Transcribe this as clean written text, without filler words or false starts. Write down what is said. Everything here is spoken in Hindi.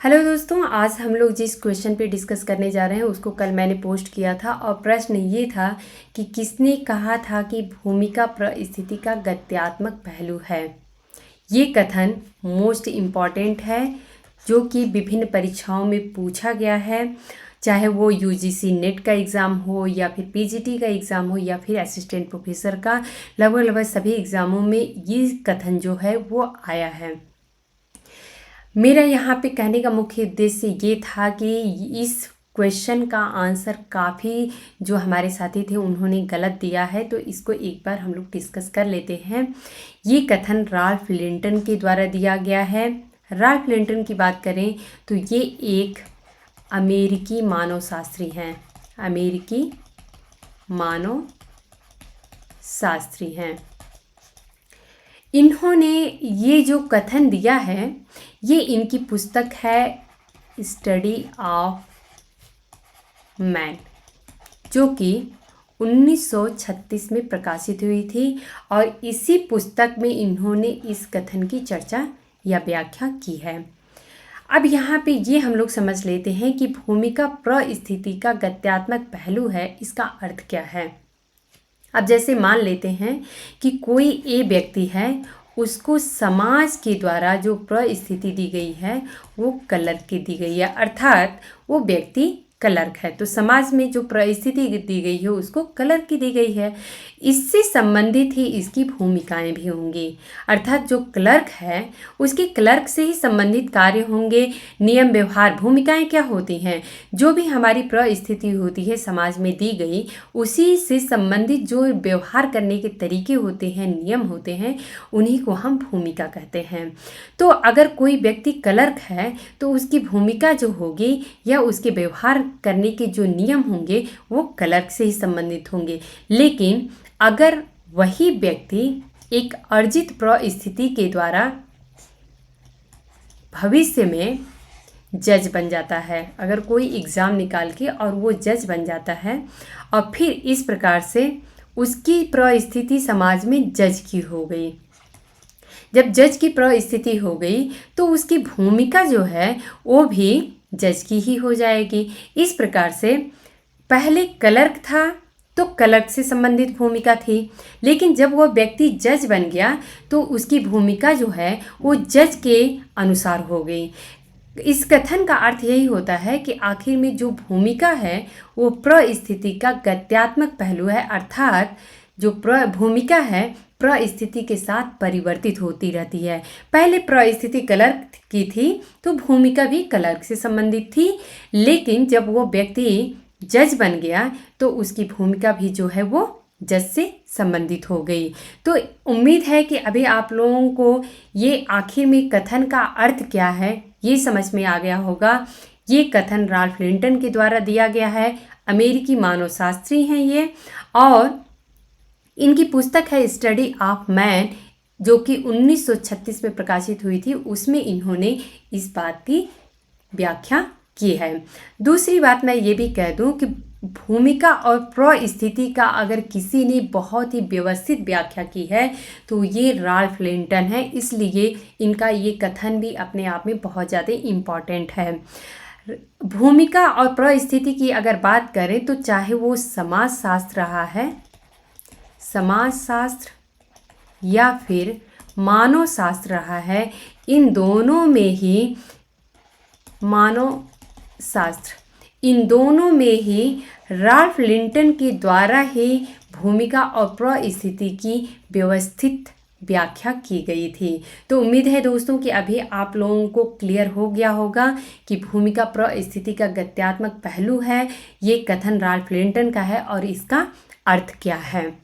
हेलो दोस्तों, आज हम लोग जिस क्वेश्चन पे डिस्कस करने जा रहे हैं उसको कल मैंने पोस्ट किया था और प्रश्न ये था कि किसने कहा था कि भूमिका परिस्थिति का गत्यात्मक पहलू है। ये कथन मोस्ट इम्पॉर्टेंट है जो कि विभिन्न परीक्षाओं में पूछा गया है, चाहे वो यूजीसी नेट का एग्ज़ाम हो या फिर पीजीटी का एग्ज़ाम हो या फिर असिस्टेंट प्रोफेसर का। लगभग सभी एग्ज़ामों में ये कथन जो है वो आया है। मेरा यहाँ पे कहने का मुख्य उद्देश्य ये था कि इस क्वेश्चन का आंसर काफ़ी जो हमारे साथी थे उन्होंने गलत दिया है, तो इसको एक बार हम लोग डिस्कस कर लेते हैं। ये कथन राल्फ लिंटन के द्वारा दिया गया है। राल्फ लिंटन की बात करें तो ये एक अमेरिकी मानवशास्त्री हैं। अमेरिकी मानवशास्त्री हैं। इन्होंने ये जो कथन दिया है ये इनकी पुस्तक है स्टडी ऑफ मैन, जो कि 1936 में प्रकाशित हुई थी और इसी पुस्तक में इन्होंने इस कथन की चर्चा या व्याख्या की है। अब यहाँ पे ये हम लोग समझ लेते हैं कि भूमिका परिस्थिति का गत्यात्मक पहलू है, इसका अर्थ क्या है। अब जैसे मान लेते हैं कि कोई ए व्यक्ति है, उसको समाज के द्वारा जो परिस्थिति दी गई है वो क्लर्क की दी गई है, अर्थात वो व्यक्ति क्लर्क है, तो समाज में जो परिस्थिति दी गई है उसको क्लर्क की दी गई है। इससे संबंधित ही इसकी भूमिकाएं भी होंगी, अर्थात जो क्लर्क है उसके क्लर्क से ही संबंधित कार्य होंगे। नियम व्यवहार भूमिकाएं क्या होती हैं, जो भी हमारी परिस्थिति होती है समाज में दी गई उसी से संबंधित जो व्यवहार करने के तरीके होते हैं, नियम होते हैं, उन्हीं को हम भूमिका कहते हैं। तो अगर कोई व्यक्ति क्लर्क है तो उसकी भूमिका जो होगी या उसके व्यवहार करने के जो नियम होंगे वो क्लर्क से ही संबंधित होंगे। लेकिन अगर वही व्यक्ति एक अर्जित परिस्थिति के द्वारा भविष्य में जज बन जाता है, अगर कोई एग्ज़ाम निकाल के और वो जज बन जाता है और फिर इस प्रकार से उसकी परिस्थिति समाज में जज की हो गई, जब जज की परिस्थिति हो गई तो उसकी भूमिका जो है वो भी जज की ही हो जाएगी। इस प्रकार से पहले क्लर्क था तो क्लर्क से संबंधित भूमिका थी, लेकिन जब वह व्यक्ति जज बन गया तो उसकी भूमिका जो है वो जज के अनुसार हो गई। इस कथन का अर्थ यही होता है कि आखिर में जो भूमिका है वो परिस्थिति का गत्यात्मक पहलू है, अर्थात जो भूमिका है परिस्थिति के साथ परिवर्तित होती रहती है। पहले परिस्थिति क्लर्क की थी तो भूमिका भी क्लर्क से संबंधित थी, लेकिन जब वो व्यक्ति जज बन गया तो उसकी भूमिका भी जो है वो जज से संबंधित हो गई। तो उम्मीद है कि अभी आप लोगों को ये आखिर में कथन का अर्थ क्या है ये समझ में आ गया होगा। ये कथन राल्फ लिंटन के द्वारा दिया गया है। अमेरिकी मानवशास्त्री हैं ये, और इनकी पुस्तक है स्टडी ऑफ मैन, जो कि 1936 में प्रकाशित हुई थी। उसमें इन्होंने इस बात की व्याख्या की है। दूसरी बात मैं ये भी कह दूं कि भूमिका और परिस्थिति का अगर किसी ने बहुत ही व्यवस्थित व्याख्या की है तो ये राल्फ लिंटन है, इसलिए इनका ये कथन भी अपने आप में बहुत ज़्यादा इम्पॉर्टेंट है। भूमिका और परिस्थिति की अगर बात करें तो चाहे वो समाजशास्त्र रहा है, समाजशास्त्र या फिर मानवशास्त्र रहा है, इन दोनों में ही इन दोनों में ही राल्फ लिंटन के द्वारा ही भूमिका और परिस्थिति की व्यवस्थित व्याख्या की गई थी। तो उम्मीद है दोस्तों कि अभी आप लोगों को क्लियर हो गया होगा कि भूमिका परिस्थिति का गत्यात्मक पहलू है, ये कथन राल्फ लिंटन का है और इसका अर्थ क्या है।